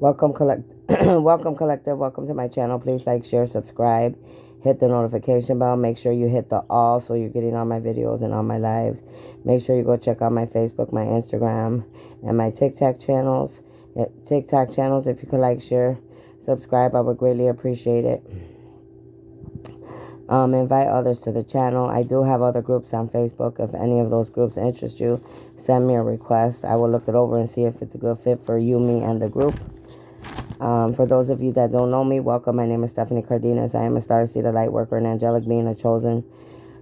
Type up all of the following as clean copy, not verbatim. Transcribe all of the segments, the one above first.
Welcome, welcome, collective. Welcome to my channel. Please like, share, subscribe. Hit the notification bell. Make sure you hit the all so you're getting all my videos and all my lives. Make sure you go check out my Facebook, my Instagram, and my TikTok channels. If you could like, share, subscribe, I would greatly appreciate it. Invite others to the channel. I do have other groups on Facebook. If any of those groups interest you, send me a request. I will look it over and see if it's a good fit for you, me, and the group. For those of you that don't know me, welcome. My name is Stephanie Cardenas. I am a starseed, light worker, an angelic being, a chosen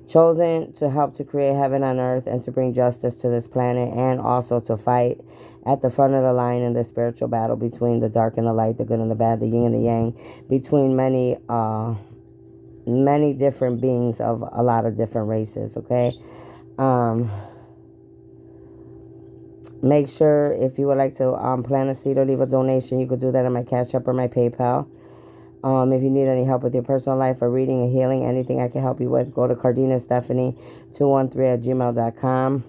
to help to create heaven on earth and to bring justice to this planet, and also to fight at the front of the line in the spiritual battle between the dark and the light, the good and the bad, the yin and the yang, between many different beings of a lot of different races. Okay. Make sure if you would like to plant a seed or leave a donation, you could do that on my Cash App or my PayPal. If you need any help with your personal life or reading or healing, anything I can help you with, go to CardinaStephanie213@gmail.com.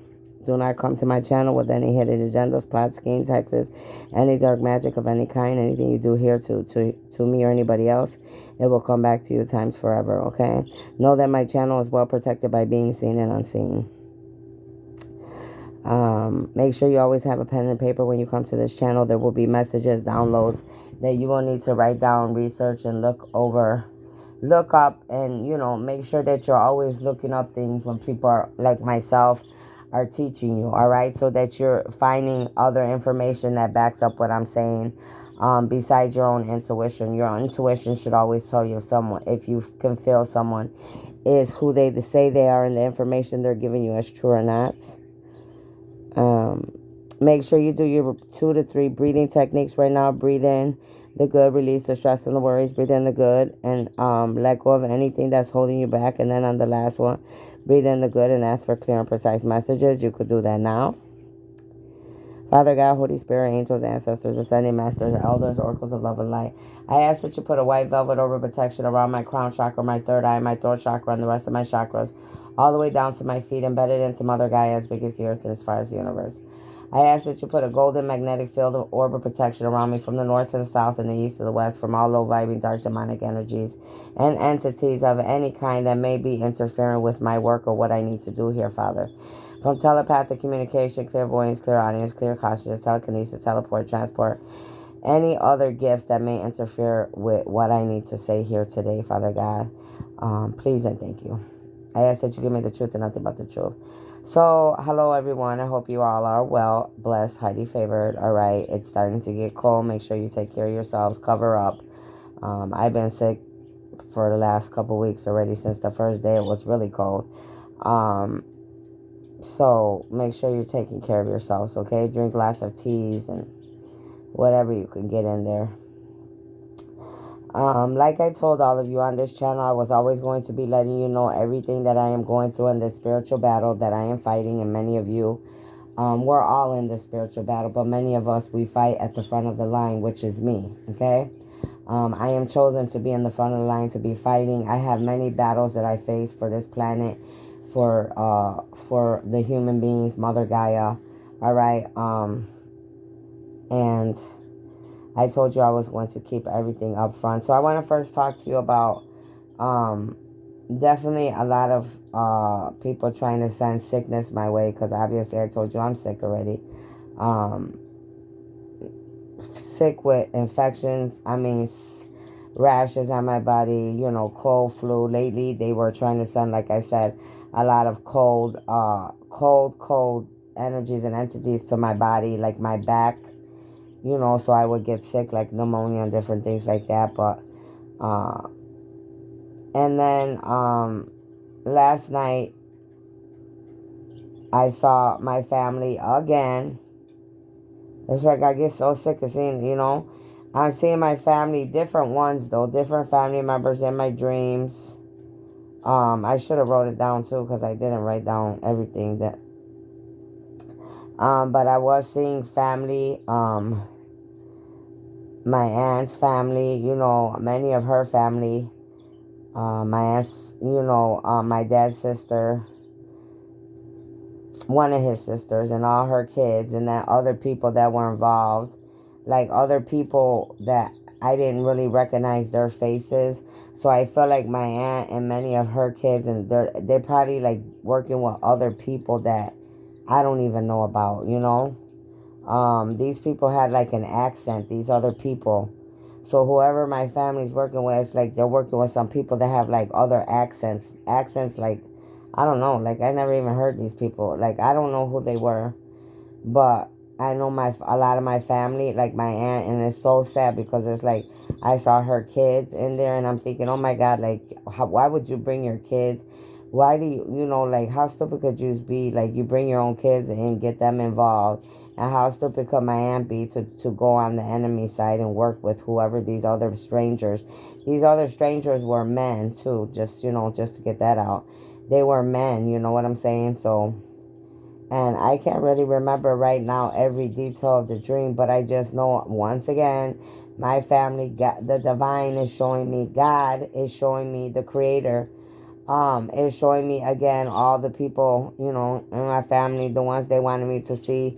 Do not come to my channel with any hidden agendas, plot schemes, hexes, any dark magic of any kind. Anything you do here to me or anybody else, it will come back to you times forever, okay? Know that my channel is well protected by being seen and unseen. Make sure you always have a pen and paper when you come to this channel. There will be messages, downloads that you will need to write down, research, and look up, and make sure that you're always looking up things when people are like myself are teaching you, all right, so that you're finding other information that backs up what I'm saying, besides your own intuition. Your own intuition should always tell you someone, if you can feel someone is who they say they are and the information they're giving you is true or not. Make sure you do your 2 to 3 breathing techniques right now. Breathe in the good, release the stress and the worries. Breathe in the good, and let go of anything that's holding you back. And then on the last one, breathe in the good and ask for clear and precise messages. You could do that now. Father God, Holy Spirit, angels, ancestors, ascending masters, elders, oracles of love and light, I ask that you put a white velvet over protection around my crown chakra, my third eye, my throat chakra, and the rest of my chakras, all the way down to my feet, embedded into Mother Gaia, as big as the earth and as far as the universe. I ask that you put a golden magnetic field of orb of protection around me from the north to the south and the east to the west, from all low vibing dark demonic energies and entities of any kind that may be interfering with my work or what I need to do here, Father. From telepathic communication, clairvoyance, clairaudience, clear consciousness, telekinesis, teleport, transport, any other gifts that may interfere with what I need to say here today, Father God. Please and thank you. I ask that you give me the truth and nothing but the truth. So, hello everyone. I hope you all are well, blessed, highly favored. All right, it's starting to get cold. Make sure you take care of yourselves. Cover up. I've been sick for the last couple weeks already, since the first day it was really cold. So make sure you're taking care of yourselves, okay? Drink lots of teas and whatever you can get in there. Like I told all of you on this channel, I was always going to be letting you know everything that I am going through in this spiritual battle that I am fighting. And many of you, we're all in this spiritual battle, but many of us, we fight at the front of the line, which is me, okay? I am chosen to be in the front of the line, to be fighting. I have many battles that I face for this planet, for the human beings, Mother Gaia, all right? And I told you I was going to keep everything up front. So I want to first talk to you about definitely a lot of people trying to send sickness my way, because obviously I told you I'm sick already. Sick with infections, rashes on my body, cold, flu. Lately they were trying to send, like I said, a lot of cold energies and entities to my body, like my back, so I would get sick, like pneumonia and different things like that. But and then last night I saw my family again. It's like I get so sick of seeing, I'm seeing my family, different ones though, different family members in my dreams. I should have wrote it down too, because I didn't write down everything that. But I was seeing family, my aunt's family, many of her family, my aunt's, my dad's sister, one of his sisters, and all her kids, and then other people that were involved. like other people that I didn't really recognize their faces. So I feel like my aunt and many of her kids, and they're probably like working with other people that I don't even know about, you know. These people had like an accent, these other people. So whoever my family's working with, it's like they're working with some people that have like other accents. Accents like, I don't know, like I never even heard these people. Like I don't know who they were. But I know a lot of my family, like my aunt, and it's so sad because it's like I saw her kids in there, and I'm thinking, oh my God, like why would you bring your kids? Why do you know, like how stupid could you be? Like you bring your own kids and get them involved, and how stupid could my aunt be to go on the enemy side and work with whoever these other strangers? These other strangers were men too, just just to get that out. They were men, you know what I'm saying? So. And I can't really remember right now every detail of the dream, but I just know once again, my family, got the divine is showing me, God is showing me, the creator, is showing me again all the people, in my family, the ones they wanted me to see.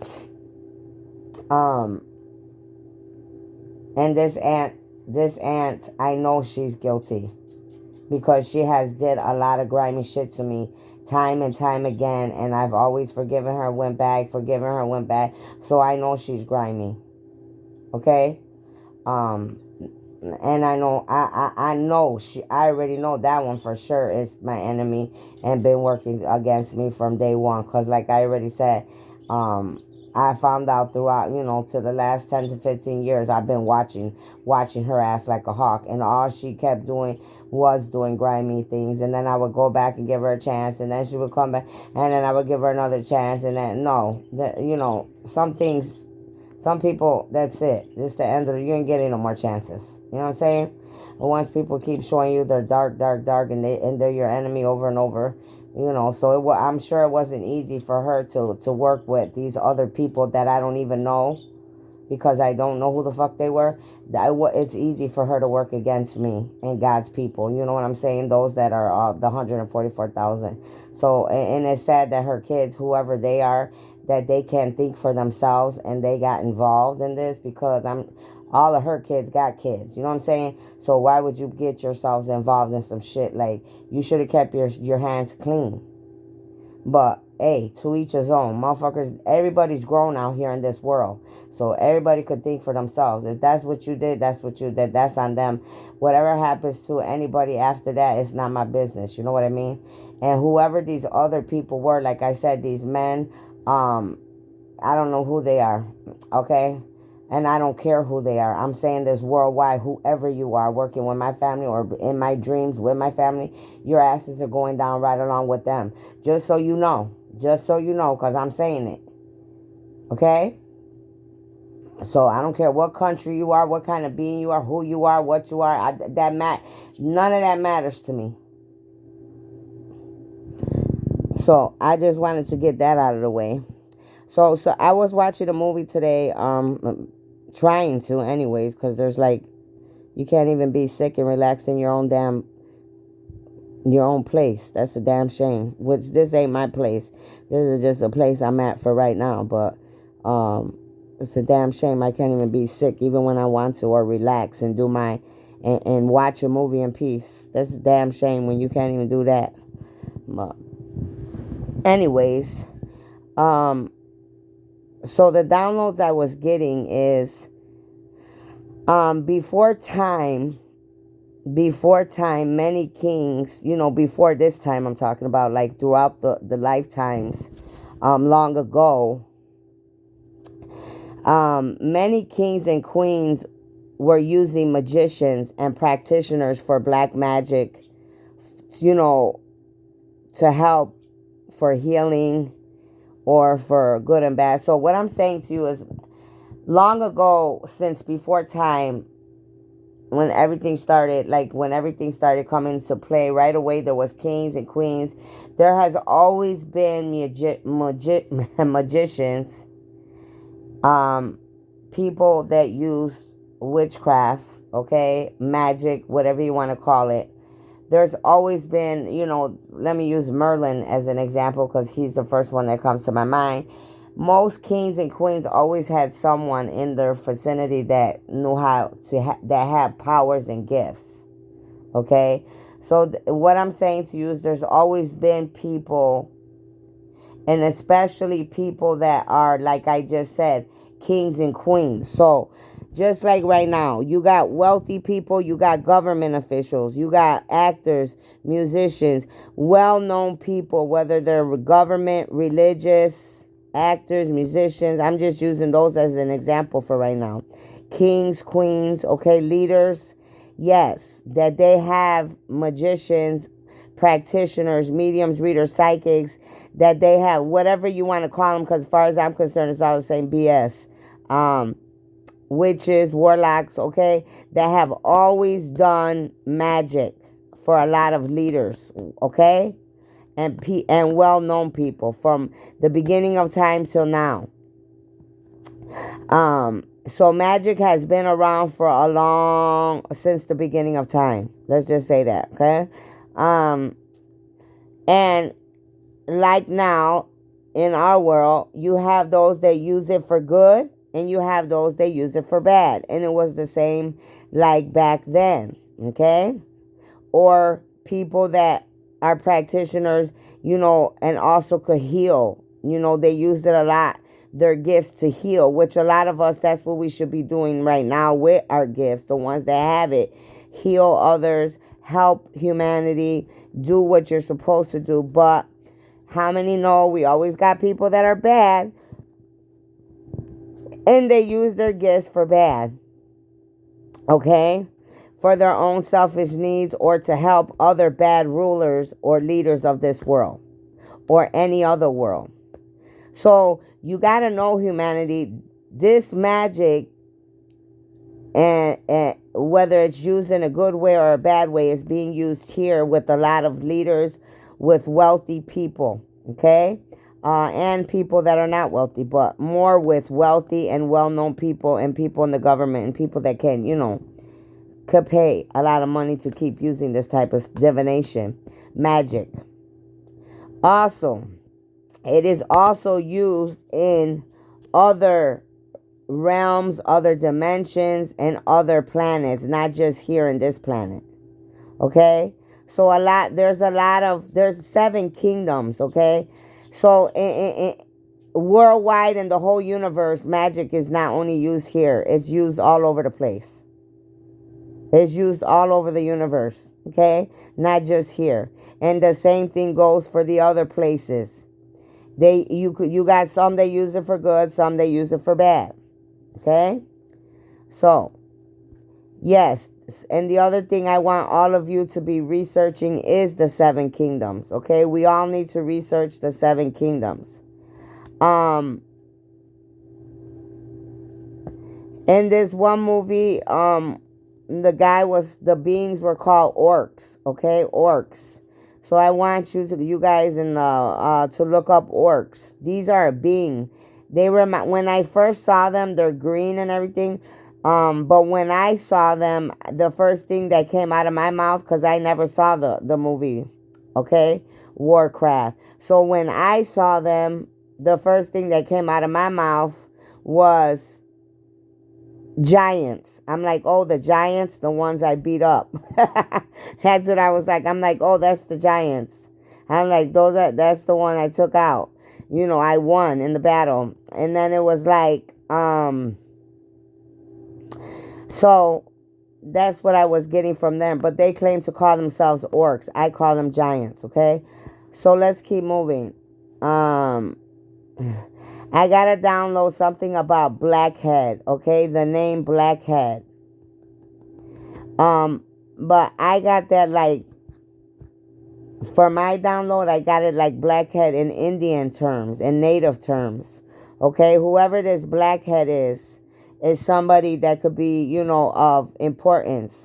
Um, and this aunt, I know she's guilty because she has did a lot of grimy shit to me time and time again, and I've always forgiven her, went back, forgiven her, went back. So I know she's grimy. Okay? Um and I know I already know that one for sure is my enemy and been working against me from day one, cuz like I already said, um I found out throughout, to the last 10 to 15 years, I've been watching her ass like a hawk, and all she kept doing was doing grimy things. And then I would go back and give her a chance, and then she would come back, and then I would give her another chance, and then no, some things, some people, that's it. It's the end of it. You ain't getting no more chances. You know what I'm saying? And once people keep showing you they're dark, dark, dark, and they're your enemy over and over, So I'm sure it wasn't easy for her to work with these other people that I don't even know, because I don't know who the fuck they were. It's easy for her to work against me and God's people. You know what I'm saying? Those that are the 144,000. So, and it's sad that her kids, whoever they are, that they can't think for themselves and they got involved in this, because all of her kids got kids. You know what I'm saying? So why would you get yourselves involved in some shit? Like, you should have kept your hands clean. But hey, to each his own. Motherfuckers, everybody's grown out here in this world. So everybody could think for themselves. If that's what you did, that's what you did. That's on them. Whatever happens to anybody after that, it's not my business. You know what I mean? And whoever these other people were, like I said, these men, I don't know who they are. Okay? And I don't care who they are. I'm saying this worldwide. Whoever you are working with my family or in my dreams with my family, your asses are going down right along with them. Just so you know. Just so you know, because I'm saying it. Okay? So I don't care what country you are, what kind of being you are, who you are, what you are. None of that matters to me. So I just wanted to get that out of the way. So I was watching a movie today, trying to anyways, because there's like, you can't even be sick and relax in your own place. That's a damn shame. Which this ain't my place. This is just a place I'm at for right now. But it's a damn shame I can't even be sick even when I want to, or relax and do and watch a movie in peace. That's a damn shame when you can't even do that. But anyways, so the downloads I was getting is before time, many kings, before this time I'm talking about, like throughout the lifetimes, long ago, many kings and queens were using magicians and practitioners for black magic, to help for healing or for good and bad. So what I'm saying to you is, long ago, since before time, when everything started coming into play, right away there was kings and queens. There has always been magicians, people that use witchcraft, okay, magic, whatever you want to call it. There's always been, let me use Merlin as an example because he's the first one that comes to my mind. Most kings and queens always had someone in their vicinity that knew how to that had powers and gifts. Okay, so what I'm saying to you is there's always been people, and especially people that are, like I just said, kings and queens. So just like right now, you got wealthy people, you got government officials, you got actors, musicians, well-known people, whether they're government, religious, actors, musicians. I'm just using those as an example for right now. Kings, queens, okay, leaders. Yes, that they have magicians, practitioners, mediums, readers, psychics, that they have whatever you want to call them, because as far as I'm concerned, it's all the same BS. Witches, warlocks, okay, that have always done magic for a lot of leaders, okay, and well-known people from the beginning of time till now. So magic has been around for a long, since the beginning of time. Let's just say that, okay? And like now, in our world, you have those that use it for good and you have those that use it for bad. And it was the same like back then, okay? Or people that are practitioners, and also could heal. They used it a lot, their gifts to heal, which a lot of us, that's what we should be doing right now with our gifts, the ones that have it. Heal others, help humanity, do what you're supposed to do. But how many know we always got people that are bad and they use their gifts for bad, okay? For their own selfish needs or to help other bad rulers or leaders of this world or any other world. So you got to know, humanity, this magic, and whether it's used in a good way or a bad way, is being used here with a lot of leaders, with wealthy people, okay? And people that are not wealthy, but more with wealthy and well-known people and people in the government and people that can, could pay a lot of money to keep using this type of divination, magic. Also, it is also used in other realms, other dimensions, and other planets, not just here in this planet. Okay? So there's 7 kingdoms, okay? So worldwide, in the whole universe, magic is not only used here, it's used all over the place. It's used all over the universe, okay? Not just here. And the same thing goes for the other places. You got some that use it for good, some that use it for bad. Okay? So, yes, and the other thing I want all of you to be researching is the 7 kingdoms, okay? We all need to research the 7 kingdoms. In this one movie, the beings were called orcs, okay? Orcs. So I want you guys to look up orcs. These are a being. When I first saw them, they're green and everything. But when I saw them, the first thing that came out of my mouth, because I never saw the movie, okay, Warcraft. So when I saw them, the first thing that came out of my mouth was giants. I'm like, oh, the giants, the ones I beat up. That's what I was like. I'm like, oh, that's the giants. I'm like, that's the one I took out. I won in the battle. And then it was like, so that's what I was getting from them. But they claim to call themselves orcs. I call them giants, okay? So let's keep moving. I gotta download something about Blackhead, okay? The name Blackhead. But I got that, like, for my download, I got it like Blackhead in Indian terms, in native terms. Okay, whoever this Blackhead is somebody that could be, of importance,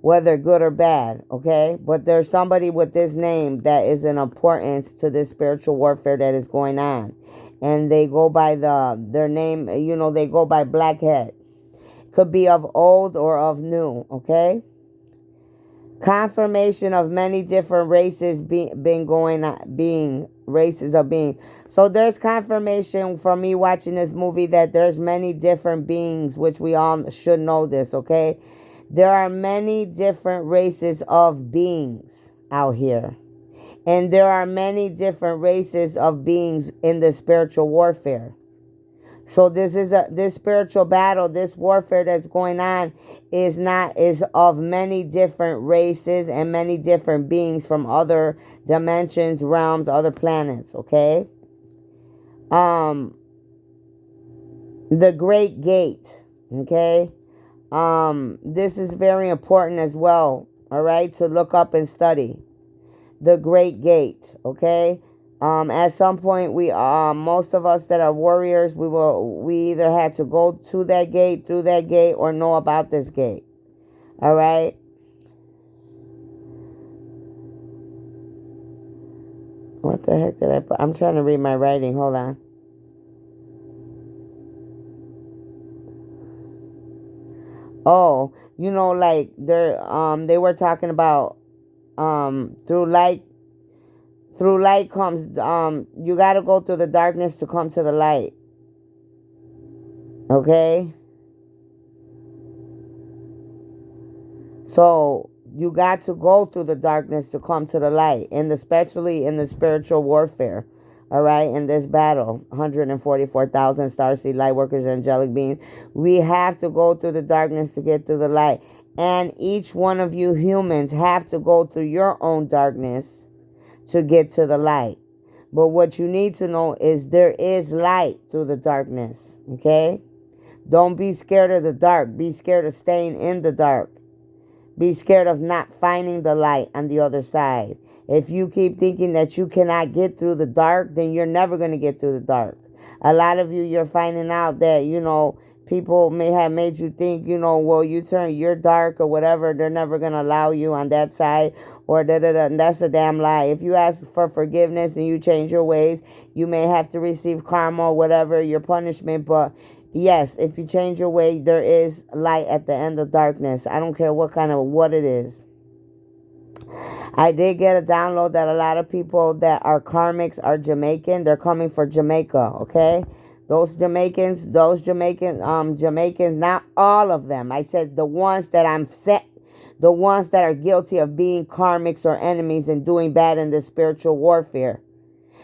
whether good or bad, okay? But there's somebody with this name that is an importance to this spiritual warfare that is going on. And they go by their name, they go by Blackhead. Could be of old or of new, okay? Confirmation of many different races been going on, being races of being. So there's confirmation from me watching this movie that there's many different beings, which we all should know this, okay? There are many different races of beings out here. And there are many different races of beings in the spiritual warfare. So this spiritual battle, this warfare that's going on is of many different races and many different beings from other dimensions, realms, other planets, okay? Um the Great Gate, okay? This is very important as well, all right, to look up and study. The Great Gate, okay? At some point, we most of us that are warriors, we either had to go to that gate, through that gate, or know about this gate. All right. What the heck did I put? I'm trying to read my writing. Hold on. Oh, like they were talking about through light comes you got to go through the darkness to come to the light. Okay? So you got to go through the darkness to come to the light, and especially in the spiritual warfare. All right, in this battle, 144,000 starseed light workers, angelic beings. We have to go through the darkness to get through the light. And each one of you humans have to go through your own darkness to get to the light. But what you need to know is there is light through the darkness. Okay? Don't be scared of the dark. Be scared of staying in the dark. Be scared of not finding the light on the other side. If you keep thinking that you cannot get through the dark, then you're never going to get through the dark. A lot of you, you're finding out that, people may have made you think, well, you're dark or whatever. They're never going to allow you on that side or da-da-da. And that's a damn lie. If you ask for forgiveness and you change your ways, you may have to receive karma or whatever, your punishment. But yes, if you change your way, there is light at the end of darkness. I don't care what it is. I did get a download that a lot of people that are karmics are Jamaican. They're coming for Jamaica, okay? Jamaicans, not all of them. I said the ones that the ones that are guilty of being karmics or enemies and doing bad in the spiritual warfare.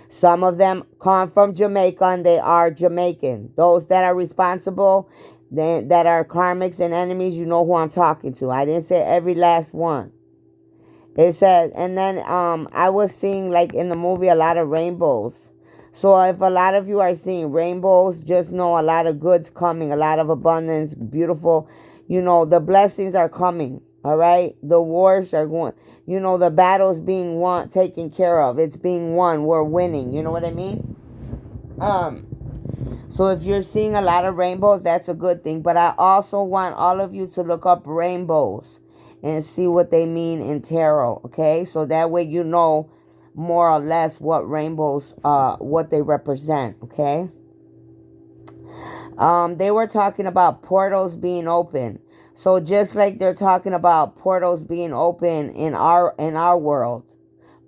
Some of them come from Jamaica and they are Jamaican. Those that are responsible, that are karmics and enemies, you know who I'm talking to. I didn't say every last one. It said, and then I was seeing, like in the movie, a lot of rainbows. So if a lot of you are seeing rainbows, just know a lot of good's coming, a lot of abundance, beautiful. The blessings are coming. All right, the wars are going. The battle's being taken care of. It's being won. We're winning. You know what I mean? So if you're seeing a lot of rainbows, that's a good thing. But I also want all of you to look up rainbows and see what they mean in tarot. Okay, so that way you know more or less what rainbows, what they represent. Okay. They were talking about portals being open. So just like they're talking about portals being open in our world,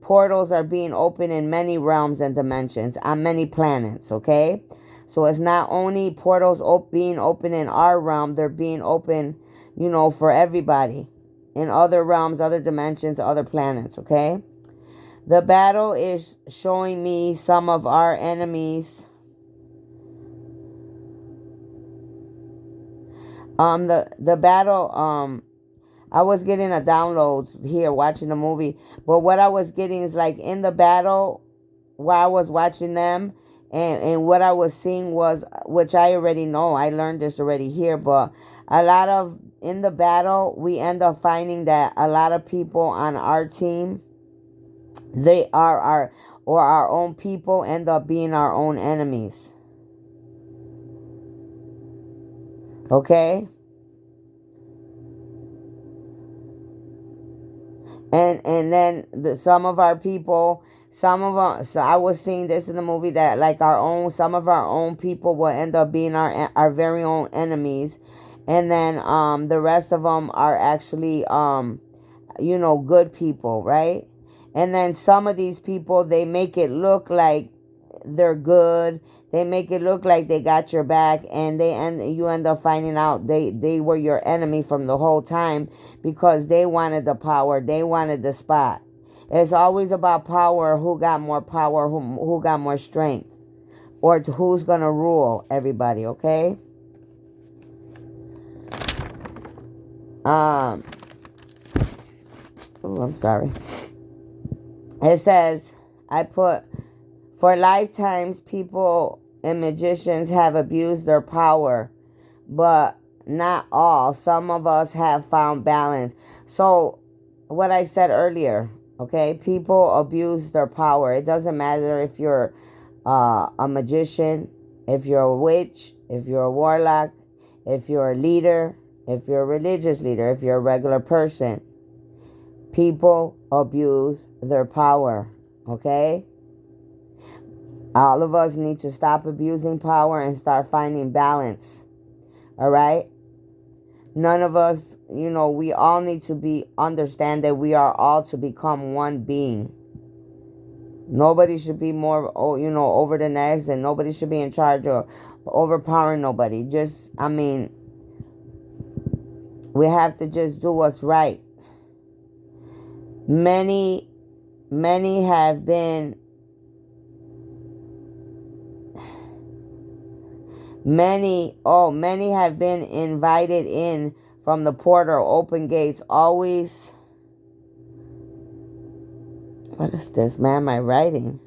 portals are being open in many realms and dimensions on many planets, okay? So it's not only portals being open in our realm, they're being open, for everybody in other realms, other dimensions, other planets, okay? The battle is showing me some of our enemies. The battle, I was getting a download here watching the movie, but what I was getting is like in the battle while I was watching them, and what I was seeing was, which I already know, I learned this already here, but a lot of, in the battle, we end up finding that a lot of people on our team, they are our own people end up being our own enemies. Okay? And then some of our people, some of them, so I was seeing this in the movie that like some of our own people will end up being our very own enemies, and then the rest of them are actually good people, right? And then some of these people, they make it look like they're good. They make it look like they got your back, and you end up finding out they were your enemy from the whole time, because they wanted the power, they wanted the spot. It's always about power. Who got more power? Who got more strength? Or who's gonna rule everybody? Okay. Oh, I'm sorry. It says, for lifetimes, people and magicians have abused their power, but not all. Some of us have found balance. So, what I said earlier, okay, people abuse their power. It doesn't matter if you're a magician, if you're a witch, if you're a warlock, if you're a leader, if you're a religious leader, if you're a regular person. People abuse their power, okay? All of us need to stop abusing power and start finding balance, all right? None of us, we all need to understand that we are all to become one being. Nobody should be more, over the next, and nobody should be in charge or overpowering nobody. We have to just do what's right. Many have been invited in from the portal, open gates, always. What is this, man? My writing.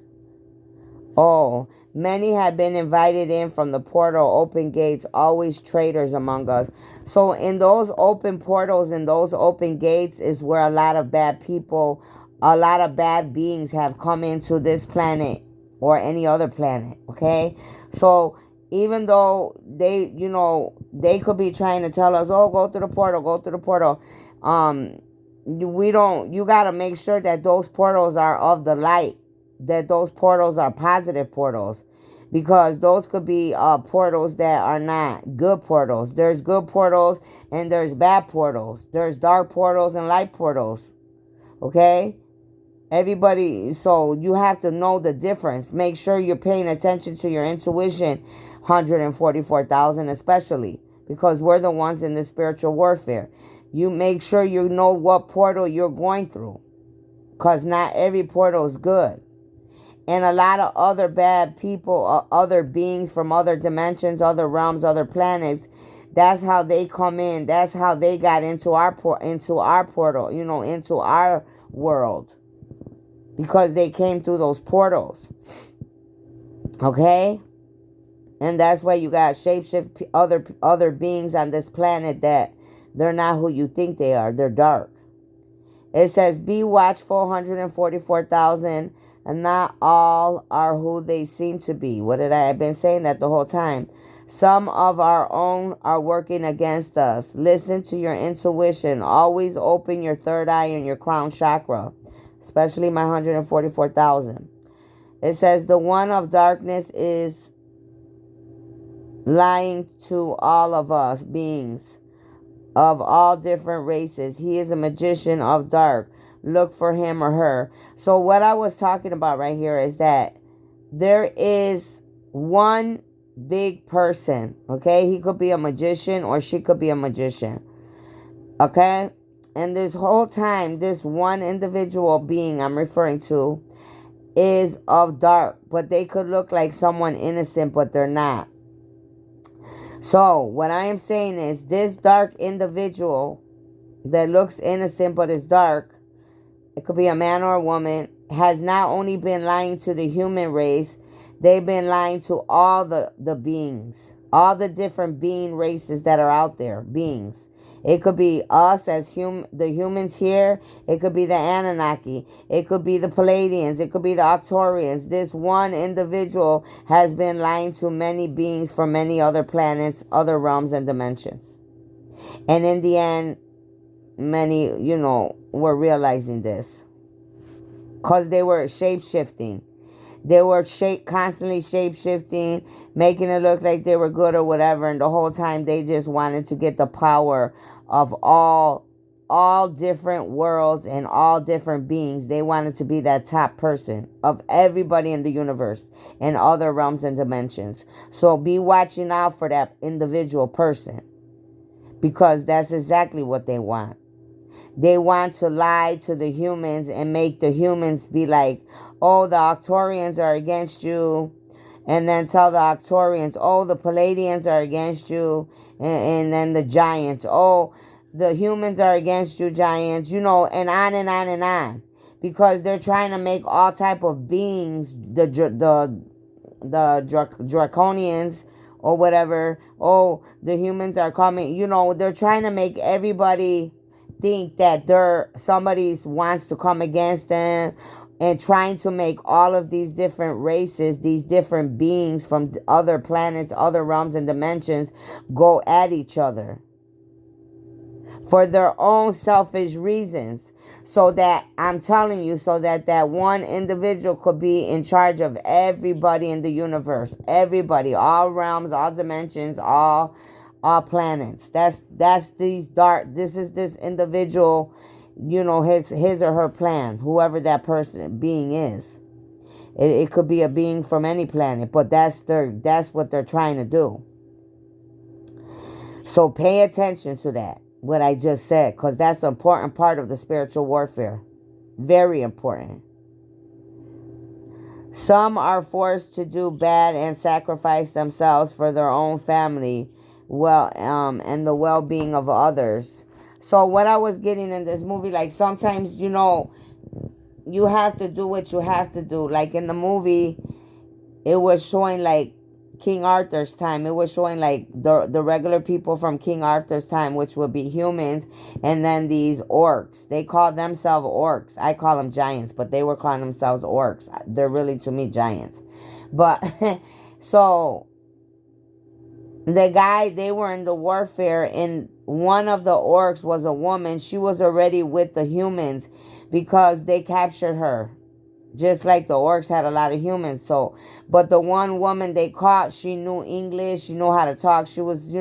Oh, many have been invited in from the portal, open gates, always traitors among us. So in those open portals, in those open gates, is where a lot of bad people, a lot of bad beings have come into this planet or any other planet, okay? So even though they could be trying to tell us, oh, go through the portal, you got to make sure that those portals are of the light, that those portals are positive portals, because those could be portals that are not good portals. There's good portals and there's bad portals. There's dark portals and light portals, okay? Everybody, so you have to know the difference. Make sure you're paying attention to your intuition, 144,000 especially, because we're the ones in the spiritual warfare. You make sure you know what portal you're going through, because not every portal is good. And a lot of other bad people, other beings from other dimensions, other realms, other planets, that's how they come in. That's how they got into our portal, into our world, because they came through those portals. Okay? And that's why you got shapeshift other beings on this planet that they're not who you think they are. They're dark. It says, be watchful, 144,000, and not all are who they seem to be. I've been saying that the whole time. Some of our own are working against us. Listen to your intuition. Always open your third eye and your crown chakra, especially my 144,000. It says, the one of darkness is lying to all of us beings of all different races. He is a magician of dark. Look for him or her. So what I was talking about right here is that there is one big person, okay? He could be a magician or she could be a magician, okay? And this whole time, this one individual being I'm referring to is of dark, but they could look like someone innocent, but they're not. So what I am saying is, this dark individual that looks innocent but is dark, it could be a man or a woman, has not only been lying to the human race, they've been lying to all the beings, all the different being races that are out there, beings. It could be us as the humans here. It could be the Anunnaki. It could be the Palladians. It could be the Octorians. This one individual has been lying to many beings from many other planets, other realms and dimensions. And in the end, many, were realizing this, because they were shape-shifting. They were constantly shape-shifting, making it look like they were good or whatever, and the whole time they just wanted to get the power of all all different worlds and all different beings. They wanted to be that top person of everybody in the universe and other realms and dimensions. So be watching out for that individual person, because that's exactly what they want. They want to lie to the humans and make the humans be like, oh, the Arcturians are against you. And then tell the Arcturians, oh, the Palladians are against you. And then the giants, oh, the humans are against you, giants, and on and on and on. Because they're trying to make all type of beings, the draconians or whatever. Oh, the humans are coming. They're trying to make everybody think that somebody wants to come against them, and trying to make all of these different races, these different beings from other planets, other realms and dimensions go at each other for their own selfish reasons. So that, I'm telling you, so that that one individual could be in charge of everybody in the universe, everybody, all realms, all dimensions, all planets. That's these dark. This is this individual, his or her plan. Whoever that person being is, it could be a being from any planet, but that's what they're trying to do. So pay attention to that, what I just said, because that's an important part of the spiritual warfare. Very important. Some are forced to do bad and sacrifice themselves for their own family, and the well-being of others. So what I was getting in this movie, like sometimes, you have to do what you have to do. Like in the movie, it was showing like King Arthur's time. It was showing like the regular people from King Arthur's time, which would be humans, and then these orcs. They call themselves orcs. I call them giants, but they were calling themselves orcs. They're really, to me, giants. But so they were in the warfare, and one of the orcs was a woman. She was already with the humans because they captured her. Just like the orcs had a lot of humans. So, but the one woman they caught, she knew English, she knew how to talk. She was,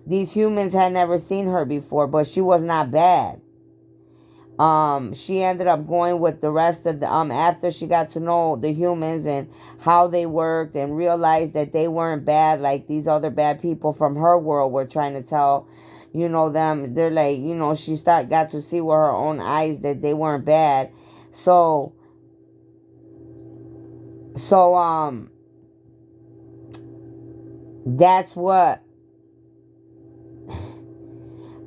these humans had never seen her before, but she was not bad. She ended up going with the rest of the, after she got to know the humans and how they worked, and realized that they weren't bad like these other bad people from her world were trying to tell, them. They're like, she got to see with her own eyes that they weren't bad. So that's what.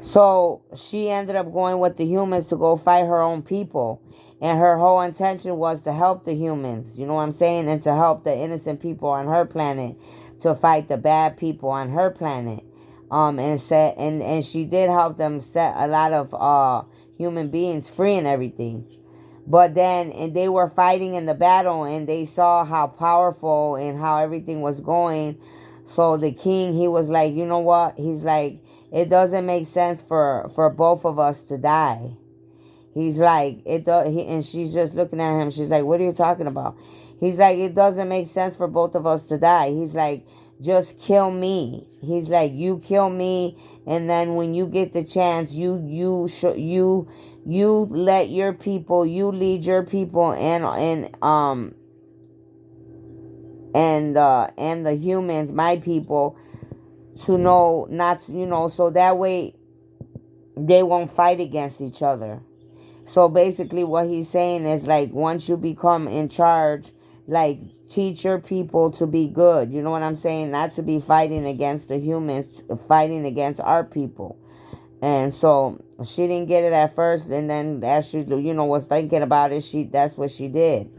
So she ended up going with the humans to go fight her own people. And her whole intention was to help the humans, you know what I'm saying? And to help the innocent people on her planet, to fight the bad people on her planet. And she did help them set a lot of human beings free and everything. But then, and they were fighting in the battle, and they saw how powerful and how everything was going. So the king, he was like, you know what? He's like, it doesn't make sense for both of us to die. He's like, and she's just looking at him. She's like, what are you talking about? He's like, it doesn't make sense for both of us to die. He's like, just kill me. He's like, you kill me, and then when you get the chance, you let your people, you lead your people, and the humans, my people, to know not, so that way they won't fight against each other. So basically what he's saying is, like, once you become in charge, like, teach your people to be good. You know what I'm saying? Not to be fighting against the humans, fighting against our people. And so she didn't get it at first, and then as she, was thinking about it, that's what she did.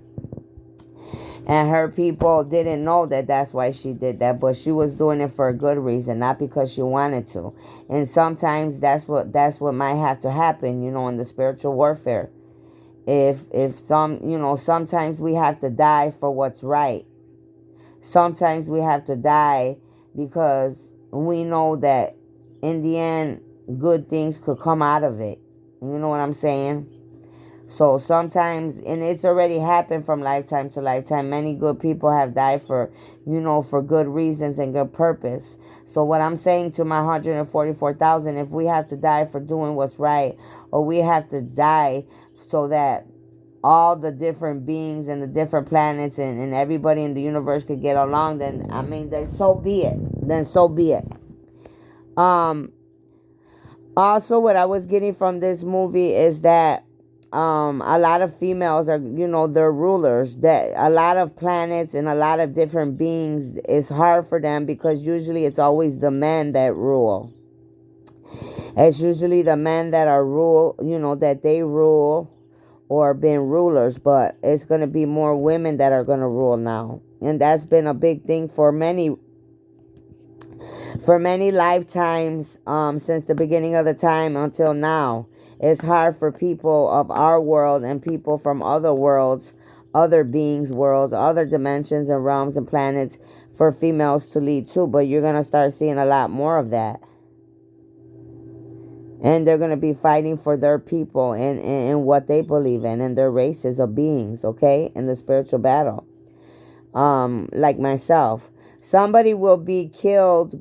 And her people didn't know that that's why she did that, but she was doing it for a good reason, not because she wanted to. And sometimes that's what might have to happen, in the spiritual warfare. If sometimes we have to die for what's right. Sometimes we have to die because we know that in the end, good things could come out of it. You know what I'm saying? So sometimes, and it's already happened from lifetime to lifetime. Many good people have died for, for good reasons and good purpose. So what I'm saying to my 144,000, if we have to die for doing what's right, or we have to die so that all the different beings and the different planets and everybody in the universe could get along, then I mean, then so be it. Then so be it. Um, Also, what I was getting from this movie is that a lot of females are, they're rulers. That a lot of planets and a lot of different beings, it's hard for them because usually it's always the men that rule. It's usually the men that are that they rule or been rulers, but it's going to be more women that are going to rule now. And that's been a big thing for many lifetimes, since the beginning of the time until now. It's hard for people of our world and people from other worlds, other beings' worlds, other dimensions and realms and planets, for females to lead too. But you're going to start seeing a lot more of that. And they're going to be fighting for their people and what they believe in and their races of beings, okay, in the spiritual battle. Like myself. Somebody will be killed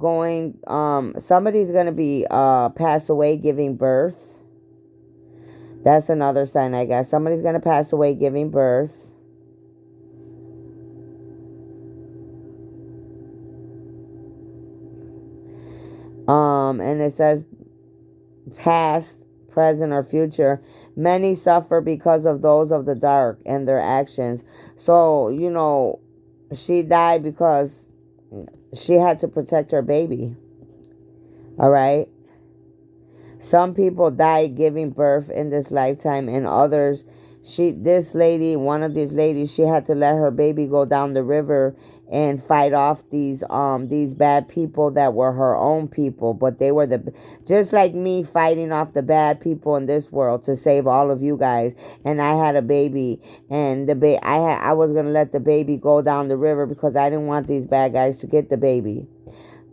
somebody's gonna be pass away giving birth. That's another sign I got. Somebody's gonna pass away giving birth. And it says past, present, or future. Many suffer because of those of the dark and their actions. So, she died because she had to protect her baby. All right. Some people died giving birth in this lifetime, and others, one of these ladies, she had to let her baby go down the river and fight off these bad people that were her own people, but they were just like me fighting off the bad people in this world to save all of you guys. And I had a baby, and I was gonna let the baby go down the river because I didn't want these bad guys to get the baby.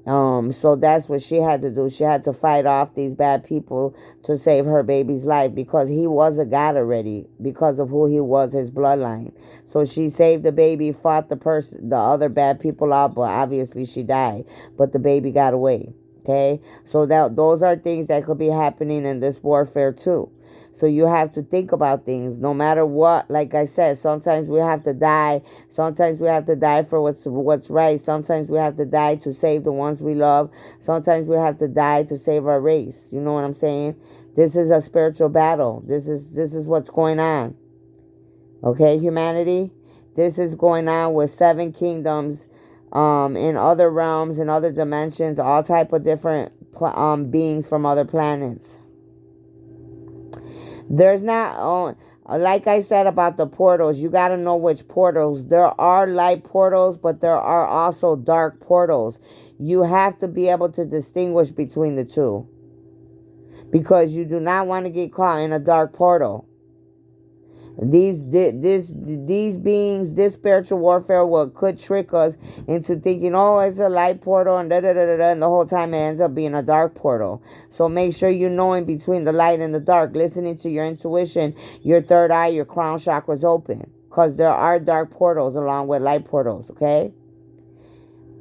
So that's what she had to do. She had to fight off these bad people to save her baby's life because he was a god already because of who he was, his bloodline. So she saved the baby, fought the other bad people out, but obviously she died. But the baby got away. Okay, so those are things that could be happening in this warfare too. So you have to think about things no matter what. Like I said, sometimes we have to die. Sometimes we have to die for what's right. Sometimes we have to die to save the ones we love. Sometimes we have to die to save our race. You know what I'm saying? This is a spiritual battle. This is what's going on. Okay, humanity? This is going on with 7 kingdoms, in other realms, in other dimensions, all type of different beings from other planets. There's not, like I said about the portals, you got to know which portals. There are light portals, but there are also dark portals. You have to be able to distinguish between the two, because you do not want to get caught in a dark portal. These beings, this spiritual warfare could trick us into thinking, oh, it's a light portal and and the whole time it ends up being a dark portal. So make sure you know in between the light and the dark, listening to your intuition, your third eye, your crown chakras open, because there are dark portals along with light portals. Okay.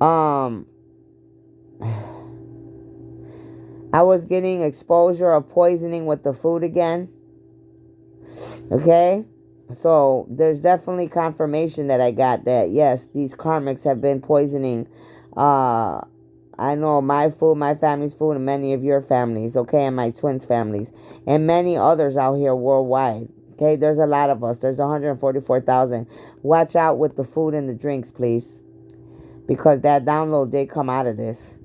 I was getting exposure of poisoning with the food again. Okay, so there's definitely confirmation that I got that yes, these karmics have been poisoning. I know my food, my family's food, and many of your families. Okay, and my twins' families, and many others out here worldwide. Okay, there's a lot of us. There's 144,000. Watch out with the food and the drinks, please, because that download did come out of this.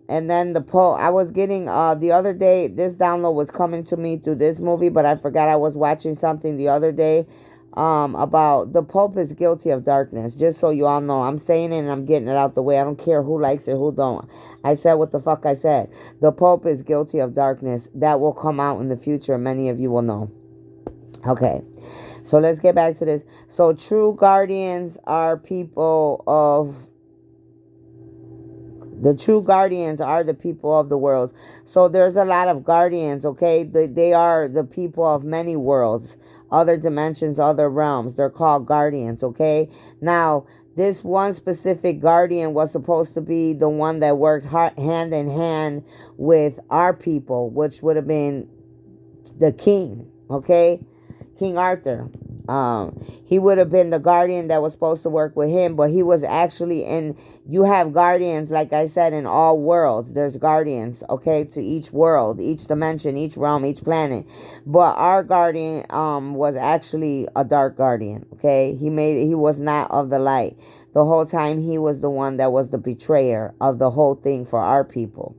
And then I was getting the other day, this download was coming to me through this movie, but I forgot I was watching something the other day about the Pope is guilty of darkness. Just so you all know, I'm saying it and I'm getting it out the way. I don't care who likes it, who don't. I said what the fuck I said. The Pope is guilty of darkness. That will come out in the future. Many of you will know. Okay, so let's get back to this. So true guardians are people of The true guardians are the people of the worlds. So there's a lot of guardians, okay? They are the people of many worlds, other dimensions, other realms. They're called guardians, okay? Now, this one specific guardian was supposed to be the one that worked hand in hand with our people, which would have been the king, okay? King Arthur. He would have been the guardian that was supposed to work with him, but he was actually in. You have guardians, like I said, in all worlds. There's guardians, okay, to each world, each dimension, each realm, each planet. But our guardian was actually a dark guardian, okay? He was not of the light. The whole time he was the one that was the betrayer of the whole thing for our people,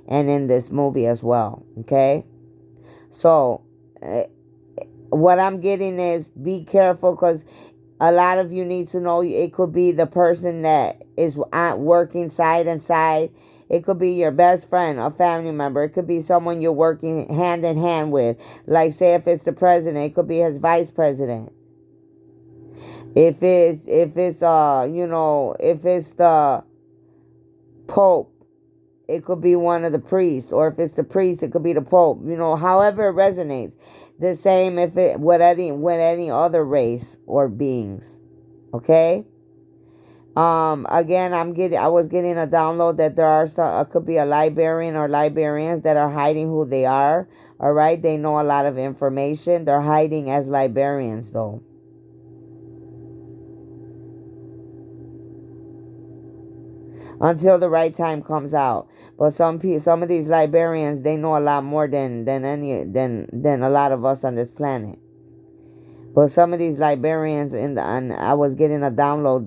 and in this movie as well, okay? So what I'm getting is be careful, because a lot of you need to know it could be the person that is working side and side. It could be your best friend, a family member. It could be someone you're working hand in hand with. Like, say, if it's the president, it could be his vice president. If it's if it's the Pope, it could be one of the priests, or if it's the priest, it could be the Pope. However it resonates. The same if it with any other race or beings. Okay. Again, I was getting a download that there are some, could be a librarian or librarians that are hiding who they are. All right, they know a lot of information. They're hiding as librarians, though. Until the right time comes out. But some of these librarians, they know a lot more than a lot of us on this planet. But some of these librarians and I was getting a download.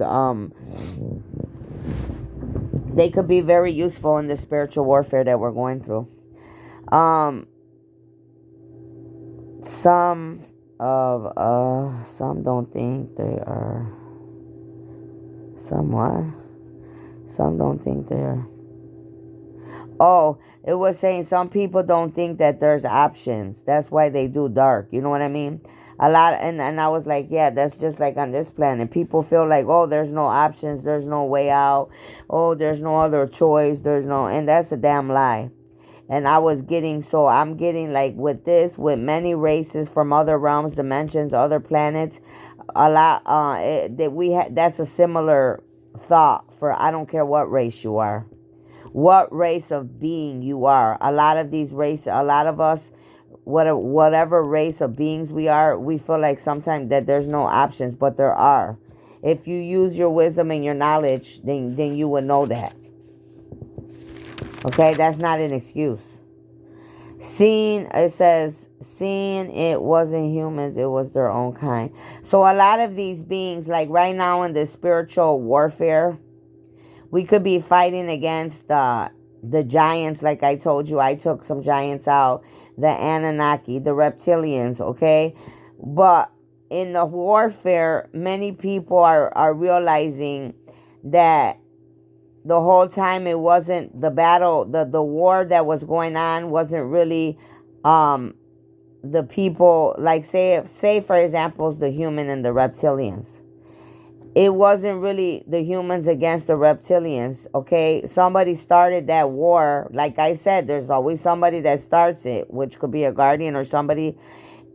They could be very useful in the spiritual warfare that we're going through. Some don't think they are. Some don't think they're. Oh, it was saying some people don't think that there's options. That's why they do dark. You know what I mean? A lot, and I was like, yeah, that's just like on this planet. People feel like, oh, there's no options, there's no way out, oh, there's no other choice, and that's a damn lie. And I'm getting like with many races from other realms, dimensions, other planets, a lot. That's a similar thought for I don't care what race you are, what race of being you are. A lot of us, whatever race of beings we are, we feel like sometimes that there's no options, but there are. If you use your wisdom and your knowledge, then you will know that. Okay, that's not an excuse. It says, seeing it wasn't humans, it was their own kind. So a lot of these beings, like right now in the spiritual warfare, we could be fighting against the giants. Like I told you, I took some giants out, the Anunnaki, the reptilians, okay? But in the warfare, many people are realizing that the whole time it wasn't the battle, the war that was going on wasn't really the people, like say for example, the human and the reptilians. It wasn't really the humans against the reptilians, okay? Somebody started that war. Like I said, there's always somebody that starts it, which could be a guardian or somebody.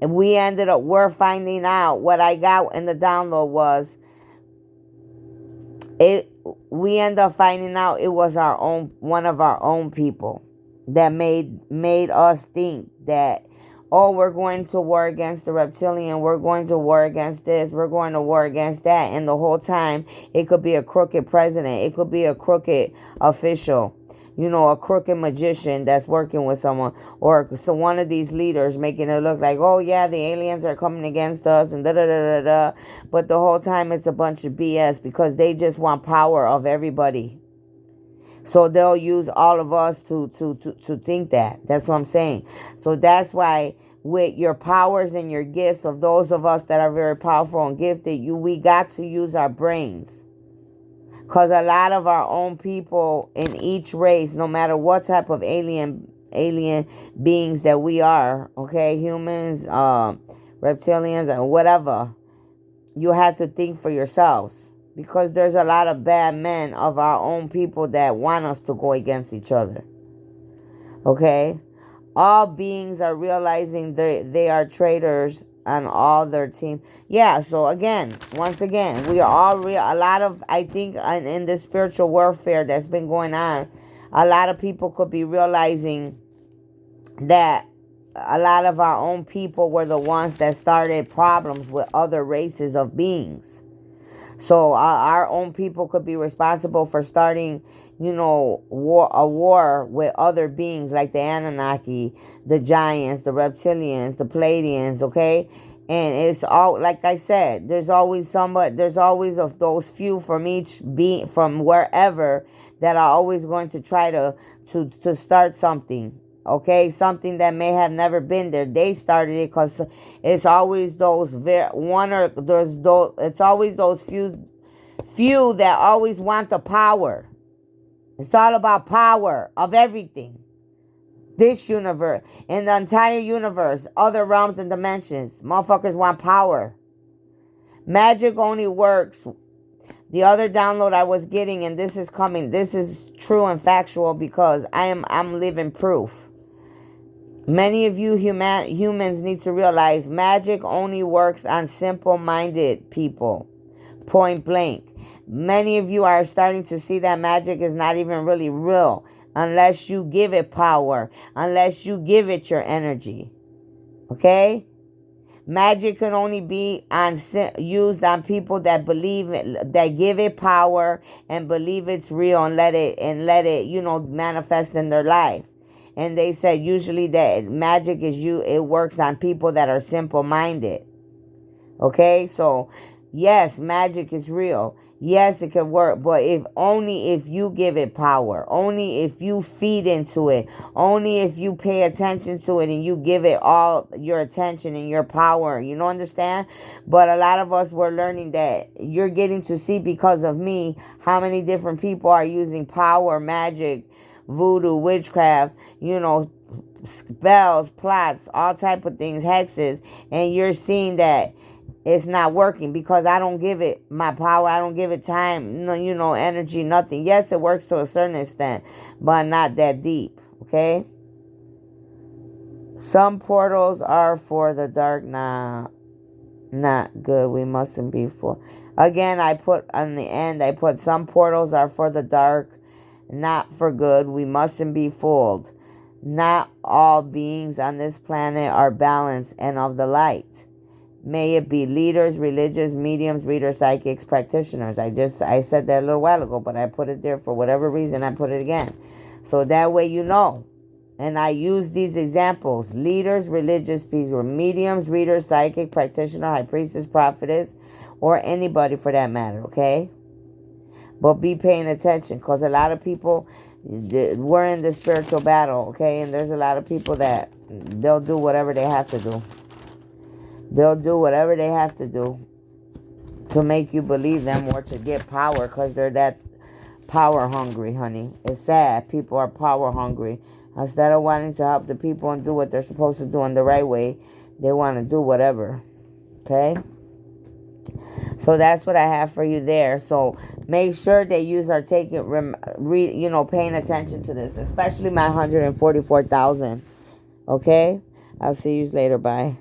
And we're finding out, what I got in the download was, we end up finding out it was one of our own people that made us think that, oh, we're going to war against the reptilian, we're going to war against this, we're going to war against that. And the whole time, it could be a crooked president, it could be a crooked official, a crooked magician that's working with someone, or one of these leaders making it look like, oh yeah, the aliens are coming against us and da da da da da. But the whole time it's a bunch of BS, because they just want power of everybody. So they'll use all of us to think that. That's what I'm saying. So that's why with your powers and your gifts, of those of us that are very powerful and gifted, we got to use our brains. Because a lot of our own people in each race, no matter what type of alien beings that we are, okay, humans, reptilians, and whatever, you have to think for yourselves. because there's a lot of bad men of our own people that want us to go against each other. Okay? All beings are realizing they are traitors on all their team. Yeah, so again, once again, we are all real. A lot of, I think, in this spiritual warfare that's been going on, a lot of people could be realizing that a lot of our own people were the ones that started problems with other races of beings. So our own people could be responsible for starting, a war with other beings like the Anunnaki, the giants, the reptilians, the Pleiadians, okay? And it's all, like I said, there's always of those few from each being, from wherever, that are always going to try to start something. Okay, something that may have never been there. They started it because it's always those it's always those few that always want the power. It's all about power of everything. This universe, in the entire universe, other realms and dimensions, motherfuckers want power. Magic only works. The other download I was getting, and this is coming, this is true and factual because I'm living proof. Many of you humans need to realize magic only works on simple-minded people. Point blank. Many of you are starting to see that magic is not even really real unless you give it power, unless you give it your energy. Okay? Magic can only be used on people that believe it, that give it power and believe it's real, and let it manifest in their life. And they said usually that magic it works on people that are simple-minded. Okay, so yes, magic is real. Yes, it can work, but only if you give it power, only if you feed into it, only if you pay attention to it and you give it all your attention and your power. You know, understand? But a lot of us were learning that you're getting to see, because of me, how many different people are using power, magic, voodoo, witchcraft, spells, plots, all type of things, hexes, and you're seeing that it's not working because I don't give it my power. I don't give it time, energy, nothing. Yes, it works to a certain extent, but not that deep, okay? Some portals are for the dark. Nah, not good. We mustn't be fooled. Again, I put on the end, I put some portals are for the dark, not for good. We mustn't be fooled. Not all beings on this planet are balanced and of the light. May it be leaders, religious, mediums, readers, psychics, practitioners. I said that a little while ago, but I put it there for whatever reason. I put it again. So that way you know. And I use these examples. Leaders, religious people, mediums, readers, psychic, practitioner, high priestess, prophetess, or anybody for that matter, okay? But be paying attention, because a lot of people, we're in the spiritual battle, okay? And there's a lot of people that they'll do whatever they have to do. They'll do whatever they have to do to make you believe them or to get power, because they're that power hungry, honey. It's sad. People are power hungry. Instead of wanting to help the people and do what they're supposed to do in the right way, they want to do whatever. Okay? So that's what I have for you there. So make sure that you are paying attention to this, especially my 144,000. Okay? I'll see you later. Bye.